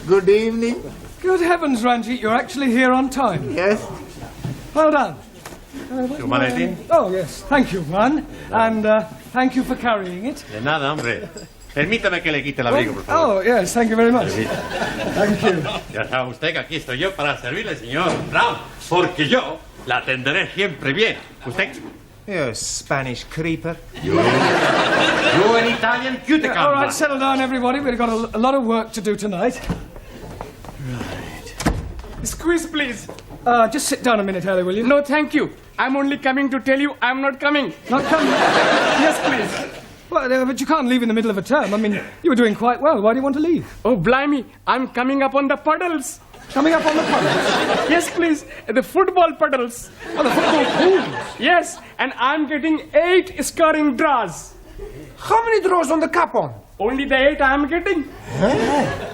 Good evening. Good heavens, Ranjit, you're actually here on time. Yes. Well done. Humanity? Oh, yes. Thank you, Juan. And thank you for carrying it. De nada, hombre. Permítame que le quite el abrigo, por favor. Oh, yes, thank you very much. Thank you. Ya sabe usted que aquí estoy yo para servirle, señor Brown, porque yo la atenderé siempre bien. ¿Usted? You Spanish creeper. You an Italian cutie. All right, settle down, everybody. We've got a lot of work to do tonight. Right. Squeeze, please. Just sit down a minute, Ellie, will you? No, thank you. I'm only coming to tell you I'm not coming. Not coming? Yes, please. Well, but you can't leave in the middle of a term. I mean, you were doing quite well. Why do you want to leave? Oh, blimey. I'm coming up on the puddles. Coming up on the puddles? Yes, please. The football puddles. Oh, the football pools? Yes, and I'm getting 8 scoring draws. How many draws on the cup on? Only the 8 I'm getting.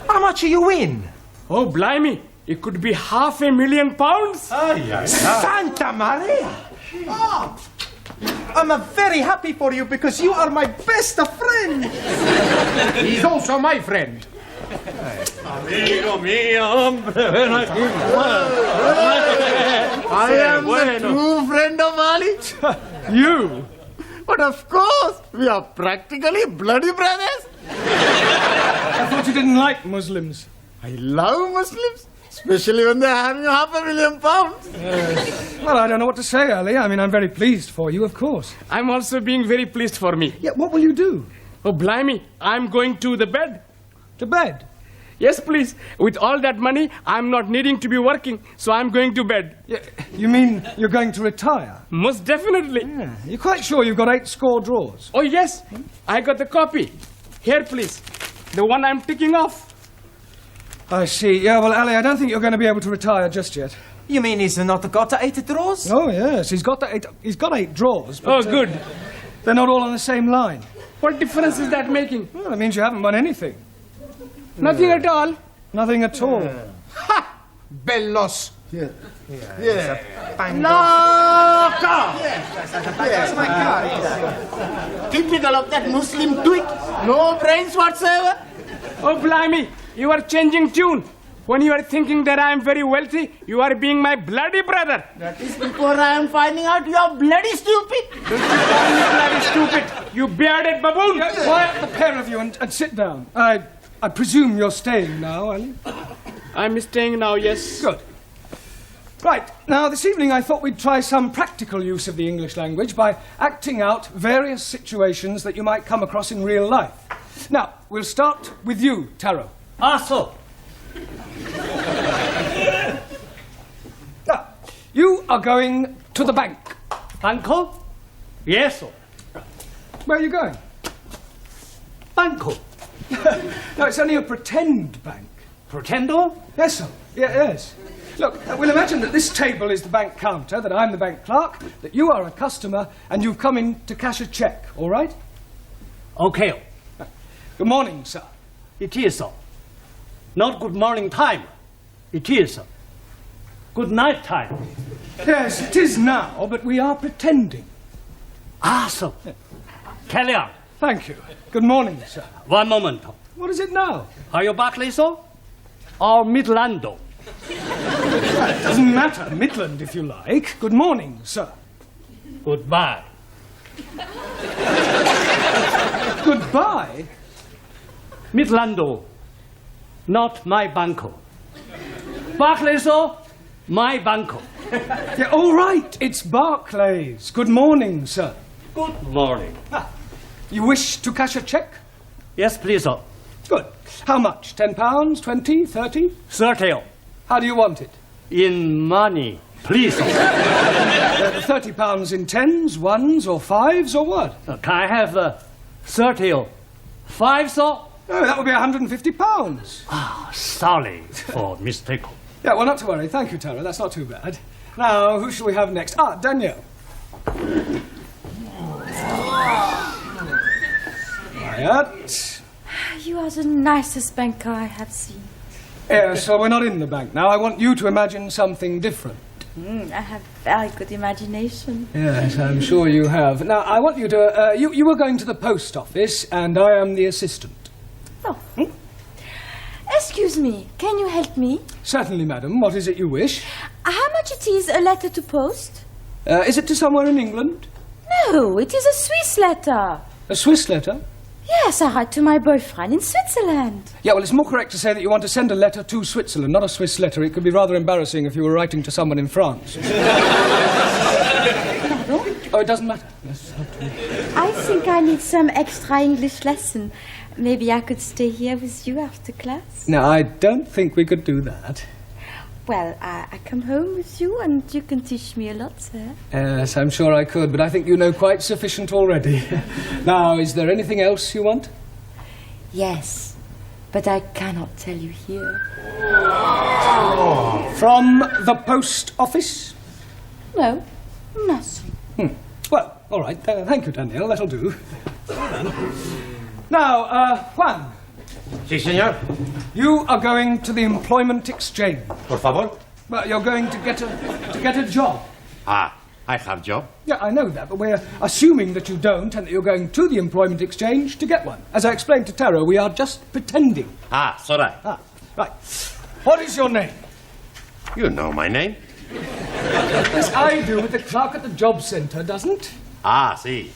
How much you win? Oh, blimey. It could be £500,000. Santa Maria! Oh, I'm very happy for you because you are my best friend. He's also my friend. Amigo mío, hombre, ven aquí. I am the true friend of Ali. You? But of course, we are practically bloody brothers. I thought you didn't like Muslims. I love Muslims, especially when they're having £500,000. Well, I don't know what to say, Ali. I mean, I'm very pleased for you, of course. I'm also being very pleased for me. Yeah, what will you do? Oh, blimey. I'm going to the bed. To bed? Yes, please. With all that money, I'm not needing to be working, so I'm going to bed. Yeah, you mean you're going to retire? Most definitely. Yeah. You're quite sure you've got 8 score draws? Oh, yes. I got the copy. Here, please. The one I'm ticking off. I see. Yeah, well, Ali, I don't think you're going to be able to retire just yet. You mean he's not got 8 draws? Oh, yes. He's got 8 draws. But, Oh, good. They're not all on the same line. What difference is that making? Well, it means you haven't won anything. Nothing at all. Nothing at all. Ha! Bellos. Yeah. Loca! That's my car. Typical of that Muslim twig. No brains whatsoever. Oh, blimey. You are changing tune. When you are thinking that I am very wealthy, you are being my bloody brother. That is before I am finding out you are bloody stupid. Don't you call me bloody stupid, you bearded baboon. Quiet, the pair of you, and sit down. I presume you're staying now, Ali? I'm staying now, yes. Good. Right, now this evening I thought we'd try some practical use of the English language by acting out various situations that you might come across in real life. Now, we'll start with you, Taro. So. Now, you are going to the bank. Banco? Yes, sir. Where are you going? Banco. No, it's only a pretend bank. Pretendo? Yes, sir. Yes. Look, we'll imagine that this table is the bank counter, that I'm the bank clerk, that you are a customer, and you've come in to cash a cheque, all right? Okay. Good morning, sir. It is, sir. Not good morning time. It is, sir. Good night time. Yes, it is now, but we are pretending. Sir. Carry on. Thank you. Good morning, sir. One moment. What is it now? Are you Barclay, sir? Or Midlando? It doesn't matter. Midland, if you like. Good morning, sir. Goodbye. Goodbye? Midlando. Not my banco. Barclay, sir? My banco. Yeah, all right. It's Barclays. Good morning, sir. Good morning. You wish to cash a cheque? Yes, please, sir. Good. How much? £10, 20, 30? 30. How do you want it? In money, please, sir. £30 in 10s, 1s, or 5s, or what? Can I have 30 5, sir? No, that would be £150. Sorry for mistake. Yeah, well, not to worry. Thank you, Tara. That's not too bad. Now, who shall we have next? Danielle. Quiet. You are the nicest banker I have seen. So we're not in the bank now. I want you to imagine something different. I have very good imagination. Yes, I'm sure you have. Now, I want you to... you were going to the post office, and I am the assistant. Oh. Excuse me, can you help me? Certainly, madam. What is it you wish? How much it is a letter to post? Is it to somewhere in England? No, it is a Swiss letter. A Swiss letter? Yes, I write to my boyfriend in Switzerland. Yeah, well, it's more correct to say that you want to send a letter to Switzerland, not a Swiss letter. It could be rather embarrassing if you were writing to someone in France. Oh, it doesn't matter. Yes, I think I need some extra English lesson. Maybe I could stay here with you after class? No, I don't think we could do that. Well, I come home with you and you can teach me a lot, sir. Yes, I'm sure I could, but I think you know quite sufficient already. Now, is there anything else you want? Yes, but I cannot tell you here. From the post office? No, nothing. Well, all right. Thank you, Danielle. That'll do. Now, Juan, Sí, señor. you are going to the employment exchange. Por favor. Well, you're going to get a job. Ah, I have job. Yeah, I know that, but we're assuming that you don't and that you're going to the employment exchange to get one. As I explained to Taro, we are just pretending. Ah, it's all right. Ah, right. What is your name? You know my name. Yes, I do, but the clerk at the job centre doesn't. Ah, sí.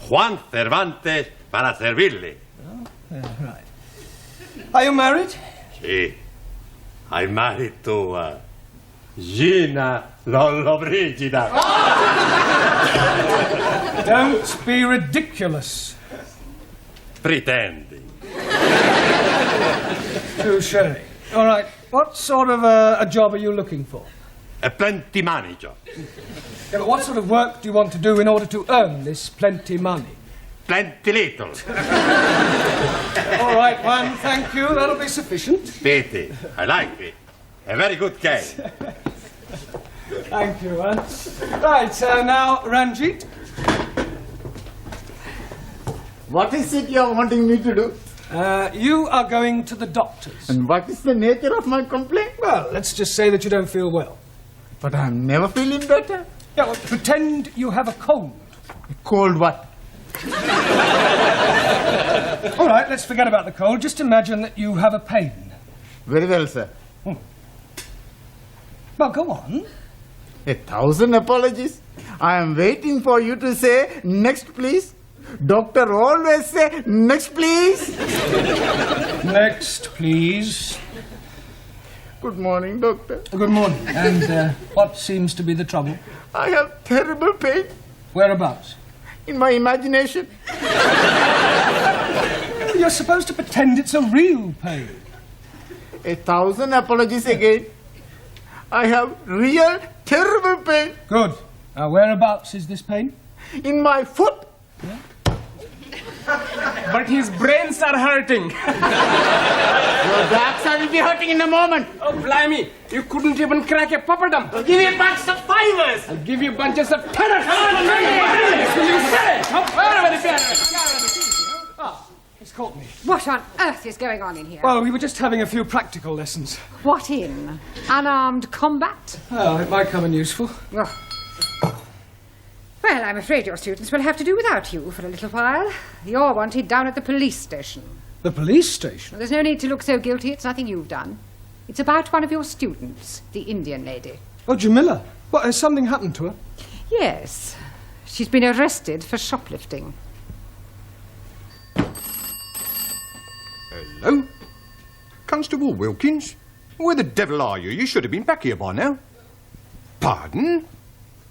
Juan Cervantes para servirle. Right. Are you married? Sí. I'm married to Gina Lollobrigida. Don't be ridiculous. Pretending. Touché. All right. What sort of a job are you looking for? A plenty money job. Yeah, but what sort of work do you want to do in order to earn this plenty money? Plenty little. All right, Juan, thank you. That'll be sufficient. Pity. I like it. A very good case. Thank you, Juan. Right, now, Ranjit. What is it you're wanting me to do? You are going to the doctor's. And what is the nature of my complaint? Well, let's just say that you don't feel well. But I'm never feeling better. Yeah, well, pretend you have a cold. Cold what? All right, let's forget about the cold. Just imagine that you have a pain. Very well, sir. Well, go on. 1,000 apologies. I am waiting for you to say, next please. Doctor always say, next please. Next, please. Good morning, doctor. Good morning. And what seems to be the trouble? I have terrible pain Whereabouts? in my imagination. You're supposed to pretend it's a real pain. 1,000 apologies again. I have real terrible pain Good. Now, whereabouts is this pain? in my foot. But his brains are hurting. Your backside will be hurting in a moment. Oh, blimey. You couldn't even crack a papadum. I'll give you a box of fivers. I'll give you bunches of tenors. Will you say? He's caught me. What on earth is going on in here? Well, we were just having a few practical lessons. What in? Unarmed combat? Oh, it might come in useful. Oh. Well, I'm afraid your students will have to do without you for a little while. You're wanted down at the police station. The police station? Well, there's no need to look so guilty. It's nothing you've done. It's about one of your students, the Indian lady. Oh, Jamila. What, has something happened to her? Yes. She's been arrested for shoplifting. Hello? Constable Wilkins? Where the devil are you? You should have been back here by now. Pardon?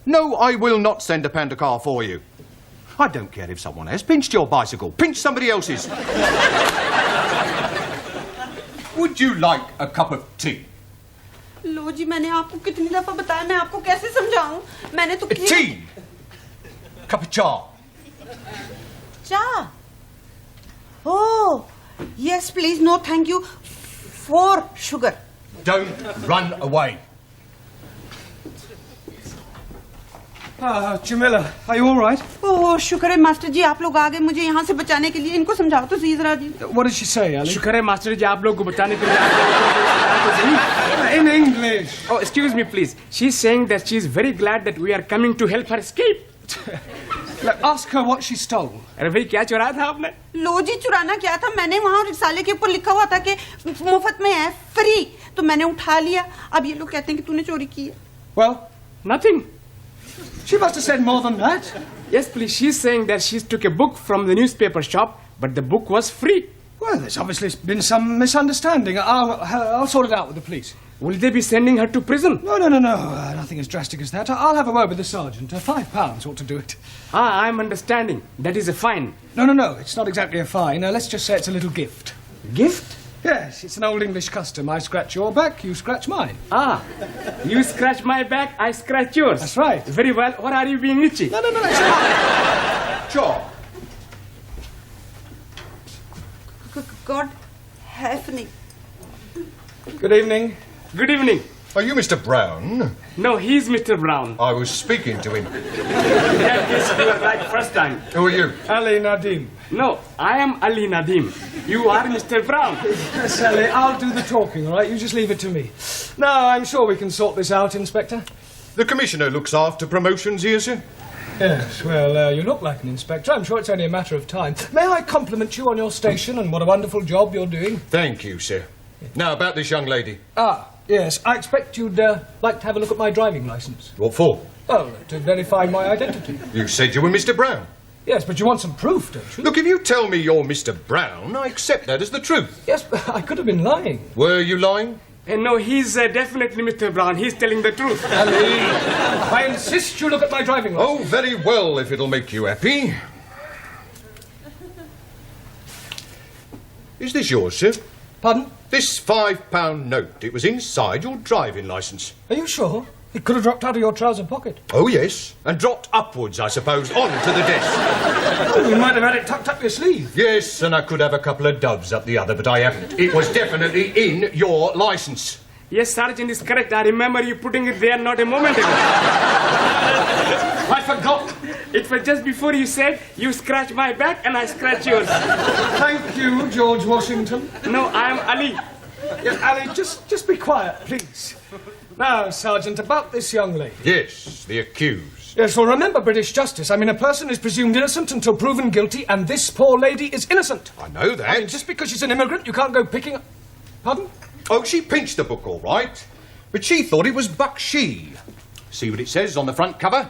No, I will not send a panda car for you. I don't care if someone has pinched your bicycle. Pinch somebody else's. Would you like a cup of tea? लो जी मैंने आपको कितनी दफा बताया मैं आपको कैसे समझाऊं मैंने तो Tea! Cup of cha. चा oh yes please no thank you for sugar Don't run away. Jamila, are you all right? ओह शुक्र है मास्टर जी आप लोग आ गए मुझे यहाँ से बचाने के लिए इनको समझाओ तो सही जरा जी What did she say, Ali? शुक्र है मास्टर जी आप लोग को बचाने के लिए In English. Oh, excuse me, please. She's saying that she's very glad that we are coming to help her escape. Look, ask her what she stole. अरे भाई क्या चुराया था आपने? लो जी चुराना क्या था, मैंने वहाँ रिसाले के ऊपर लिखा हुआ था कि मुफ्त में है, फ्री, तो मैंने उठा लिया. अब ये लोग कहते हैं कि तूने चोरी की है. Well, Nothing. she must have said more than that. Yes, please. She's saying that she took a book from the newspaper shop, but the book was free. Well, there's obviously been some misunderstanding. I'll sort it out with the police. Will they be sending her to prison? No. Nothing as drastic as that. I'll have a word with the sergeant. £5 ought to do it. Ah, I'm understanding. That is a fine. No. It's not exactly a fine. Let's just say it's a little gift. Gift? Yes, it's an old English custom. I scratch your back, you scratch mine. Ah, you scratch my back, I scratch yours. That's right. Very well. What are you being itchy? No, it's not. Sure. God help me. Good evening. Good evening. Are you Mr. Brown? No, he's Mr. Brown. I was speaking to him. Yes, you were right first time. Who are you? Ali Nadim. No, I am Ali Nadim. You are Mr. Brown. Yes, Ali, I'll do the talking, all right? You just leave it to me. No, I'm sure we can sort this out, Inspector. The Commissioner looks after promotions here, sir. Yes, well, you look like an inspector. I'm sure it's only a matter of time. May I compliment you on your station and what a wonderful job you're doing? Thank you, sir. Now, about this young lady. Ah, yes. I expect you'd like to have a look at my driving licence. What for? Well, to verify my identity. You said you were Mr. Brown. Yes, but you want some proof, don't you? Look, if you tell me you're Mr. Brown, I accept that as the truth. Yes, but I could have been lying. Were you lying? No, he's definitely Mr. Brown. He's telling the truth. Ali, I insist you look at my driving licence. Oh, very well, if it'll make you happy. Is this yours, sir? Pardon? This £5 note. It was inside your driving licence. Are you sure? It could have dropped out of your trouser pocket. Oh, yes. And dropped upwards, I suppose, onto the desk. Oh, you might have had it tucked up your sleeve. Yes, and I could have a couple of doves up the other, but I haven't. It was definitely in your licence. Yes, Sergeant is correct. I remember you putting it there not a moment ago. I forgot. It was just before you said, you scratch my back and I scratch yours. Thank you, George Washington. No, I am Ali. Yes, Ali, just be quiet, please. Now, Sergeant, about this young lady. Yes, the accused. Yes, well, remember British justice. I mean, a person is presumed innocent until proven guilty, and this poor lady is innocent. I know that. I mean, just because she's an immigrant, you can't go picking up... Pardon? Oh, she pinched the book, all right. But she thought it was Bakshi. See what it says on the front cover?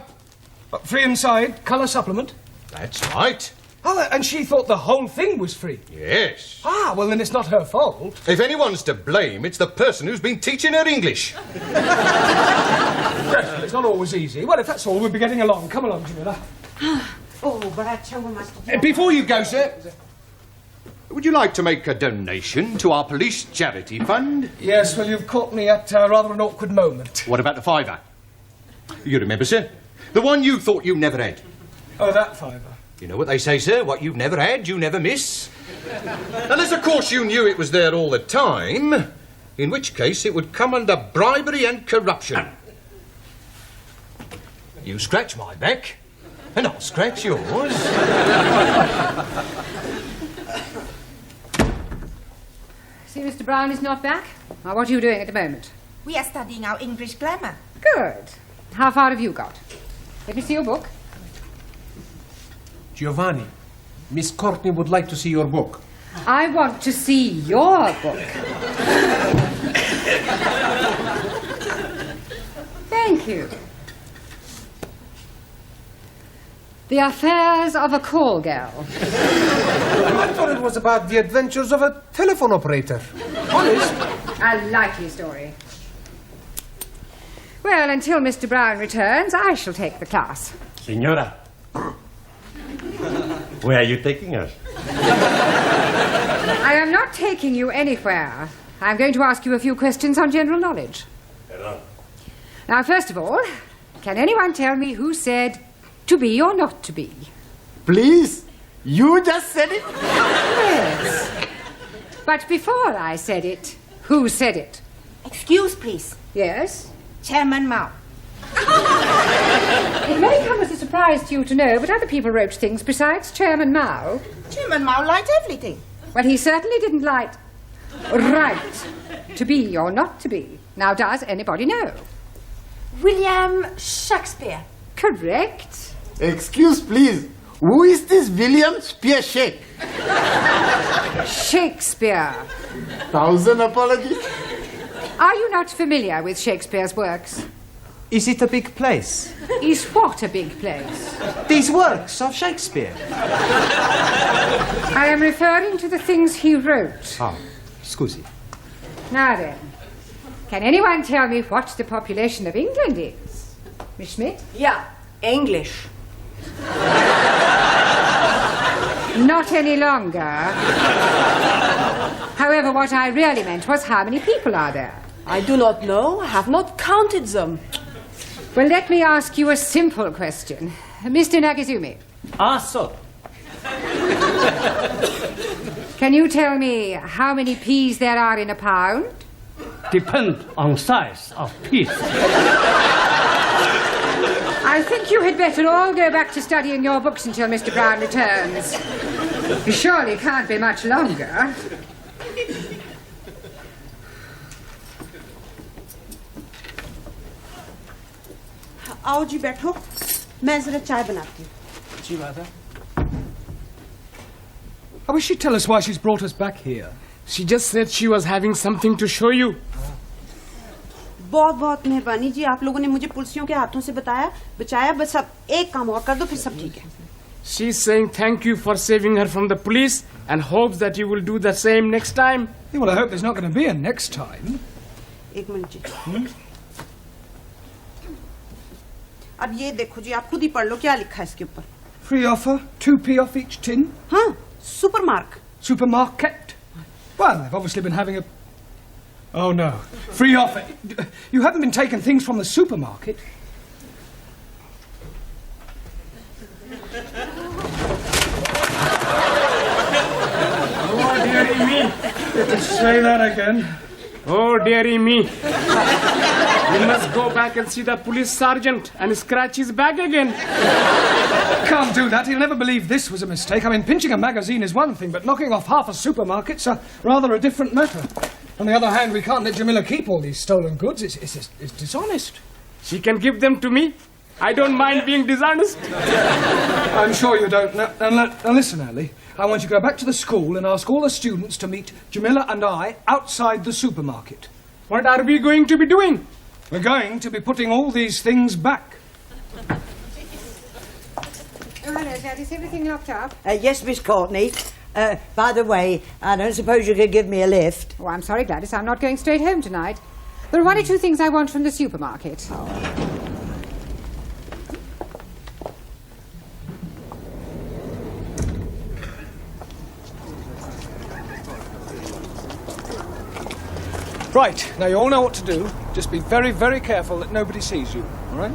Free inside, colour supplement. That's right. Oh, and she thought the whole thing was free. Yes. Ah, well, then it's not her fault. If anyone's to blame, it's the person who's been teaching her English. Well, it's not always easy. Well, if that's all, we'll be getting along. Come along, Jamila. Oh, but I tell you, Master. Before you go, sir, would you like to make a donation to our police charity fund? Yes, well, you've caught me at rather an awkward moment. What about the £5? You remember, sir? The one you thought you never had. Oh, that £5. You know what they say, sir? What you've never had, you never miss. Unless, of course, you knew it was there all the time, in which case it would come under bribery and corruption. You scratch my back, and I'll scratch yours. See, Mr. Brown is not back? Now, what are you doing at the moment? We are studying our English grammar. Good. How far have you got? Let me see your book. Giovanni, Miss Courtney would like to see your book. I want to see your book. Thank you. The Affairs of a Call Girl. I thought it was about the adventures of a telephone operator. Honest. A likely story. Well, until Mr. Brown returns, I shall take the class. Señora, where are you taking us? I am not taking you anywhere. I'm going to ask you a few questions on general knowledge. Perdón. Now, first of all, can anyone tell me who said to be or not to be? Please, you just said it. Yes. But before I said it, who said it? Excuse, please. Yes? Chairman Mao. It may come as a surprise to you to know, but other people wrote things besides Chairman Mao. Chairman Mao liked everything. Well, he certainly didn't like right to be or not to be. Now, does anybody know? William Shakespeare. Correct. Excuse, please. Who is this William Spearshake? Shakespeare. 1,000 apologies. Are you not familiar with Shakespeare's works? Is it a big place? Is what a big place? These works of Shakespeare. I am referring to the things he wrote. Oh, scusi. Now then, can anyone tell me what the population of England is? Miss Smith? Yeah, English. Not any longer. However, what I really meant was how many people are there? I do not know. I have not counted them. Well, let me ask you a simple question. Mr. Nagazumi. So. Can you tell me how many peas there are in a pound? Depend on size of piece. I think you had better all go back to studying your books until Mr. Brown returns. You surely can't be much longer. आओ जी बैठो मैं जरा चाय बनाती हूँ जी Mother. I wish she'd tell us why she's brought us back here. She just said she was having something to show you. बहुत बहुत मेहरबानी जी आप लोगों ने मुझे पुलिसियों के हाथों से बचाया बस अब एक काम और कर दो फिर सब ठीक है She's saying thank you for saving her from the police and hopes that you will do the same next time. Yeah, well, I hope there's not going to be a next time. एक minute जी अब ये देखो जी आप खुद ही पढ़ लो क्या लिखा है इसके ऊपर Free offer, 2p off each tin. हाँ सुपरमार्क Supermarket. Well, they've obviously been having a... Oh, no. Free offer. You haven't been taking things from the supermarket. Oh, dearie me. Say that again. Oh, dearie me. You must go back and see the police sergeant and scratch his back again. Can't do that. He'll never believe this was a mistake. I mean, pinching a magazine is one thing, but knocking off half a supermarket's rather a different matter. On the other hand, we can't let Jamila keep all these stolen goods. It's dishonest. She can give them to me. I don't mind being dishonest. I'm sure you don't. Now listen, Ali. I want you to go back to the school and ask all the students to meet Jamila and I outside the supermarket. What are we going to be doing? We're going to be putting all these things back. Oh, hello, Dad. Is everything locked up? Yes, Miss Courtney. By the way, I don't suppose you could give me a lift. Oh, I'm sorry, Gladys. I'm not going straight home tonight. There are one or two things I want from the supermarket. Right, now you all know what to do. Just be very, very careful that nobody sees you, all right?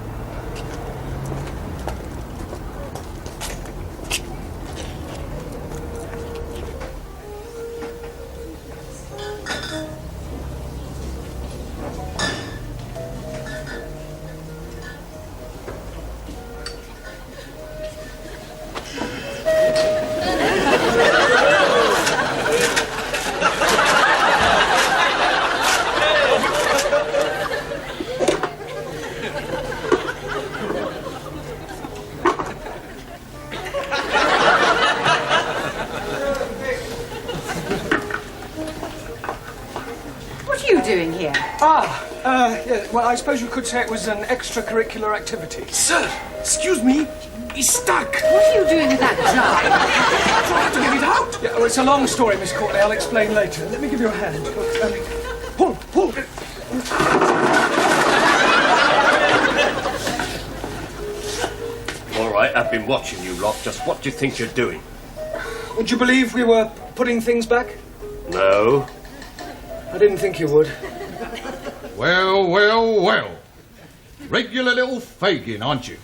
Doing here? Yeah, well, I suppose you could say it was an extracurricular activity. Sir, excuse me. He's stuck. What are you doing with that jar? Trying to get it out. Yeah, well, it's a long story, Miss Courtney. I'll explain later. Let me give you a hand. Pull. All right, I've been watching you lot. Just what do you think you're doing? Would you believe we were putting things back? No. I didn't think you would. Well. Regular little Fagin, aren't you?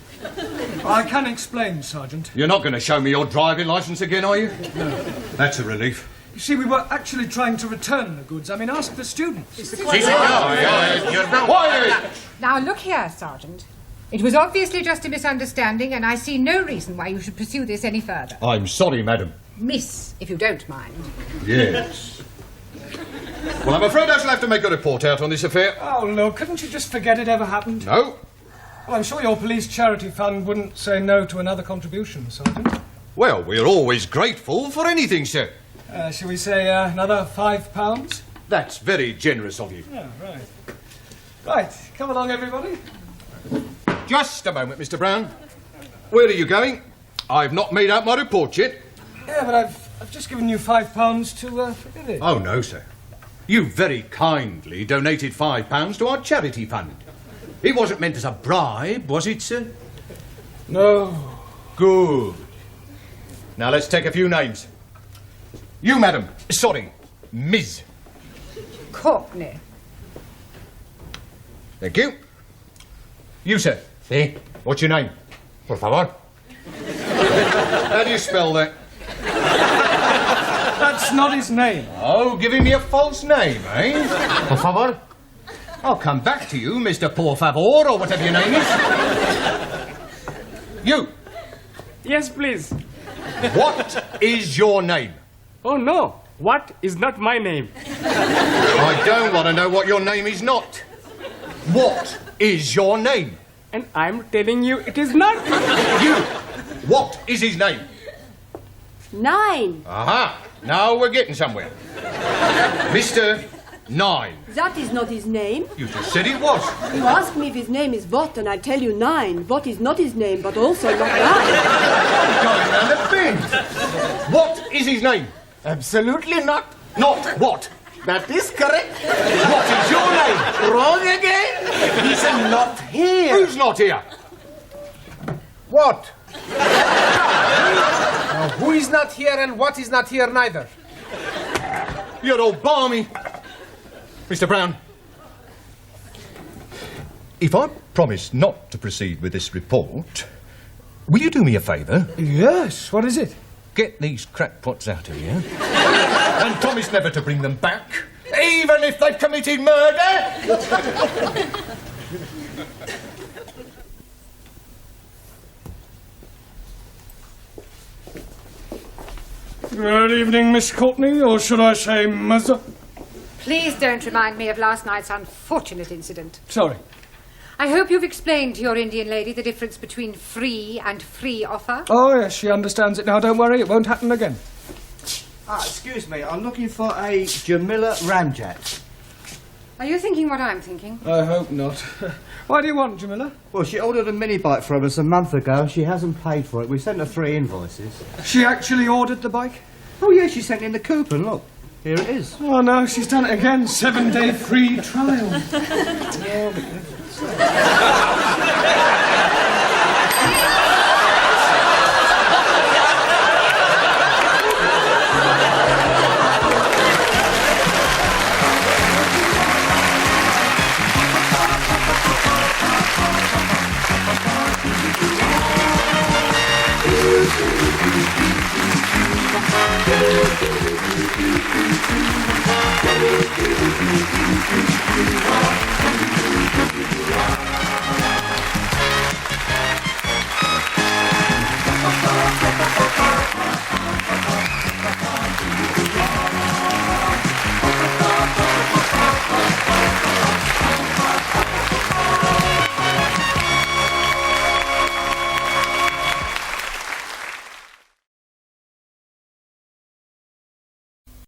I can explain, Sergeant. You're not going to show me your driving licence again, are you? No. That's a relief. You see, we were actually trying to return the goods. I mean, ask the students. Now, look here, Sergeant. It was obviously just a misunderstanding, and I see no reason why you should pursue this any further. I'm sorry, madam. Miss, if you don't mind. Yes. Well, I'm afraid I shall have to make a report out on this affair. Oh, look, couldn't you just forget it ever happened? No. Well, I'm sure your police charity fund wouldn't say no to another contribution, Sergeant. Well, we're always grateful for anything, sir. Shall we say another £5? That's very generous of you. Oh, right. Right, come along, everybody. Just a moment, Mr. Brown. Where are you going? I've not made out my report yet. Yeah, but I've just given you £5 to forget it. Oh, no, sir. You very kindly donated £5 to our charity fund. It wasn't meant as a bribe, was it, sir? No. Good. Now, let's take a few names. You, madam. Sorry, Ms. Courtney. Thank you. You, sir. Sí. What's your name? Por favor. How do you spell that? That's not his name. Oh, giving me a false name, eh? Por favor. I'll come back to you, Mr. Por Favor, or whatever your name is. You. Yes, please. What is your name? Oh, no. What is not my name? I don't want to know what your name is not. What is your name? And I'm telling you it is not. You. What is his name? 9. Aha. Now we're getting somewhere. Mr. 9. That is not his name. You just said it was. You ask me if his name is what, and I tell you 9. What is not his name, but also not 9. Going round the bend. What is his name? Absolutely not. Not what? That is correct. What is your name? Wrong again. He's not here. Who's not here? What? Now, who is not here and what is not here neither? You're all balmy. Mr. Brown, if I promise not to proceed with this report, will you do me a favour? Yes, what is it? Get these crackpots out of here and promise never to bring them back, even if they've committed murder. Good evening, Miss Courtney, or should I say Mother? Please don't remind me of last night's unfortunate incident. Sorry. I hope you've explained to your Indian lady the difference between free and free offer. Oh, yes, she understands it now. Don't worry, it won't happen again. Excuse me, I'm looking for a Jamila Ramjet. Are you thinking what I'm thinking? I hope not. Why do you want, Jamila? Well, she ordered a mini bike from us a month ago and she hasn't paid for it. We sent her 3 invoices. She actually ordered the bike? Oh, yeah, she sent in the coupon, look. Here it is. Oh, no, she's done it again. 7-day free trial. Thank you.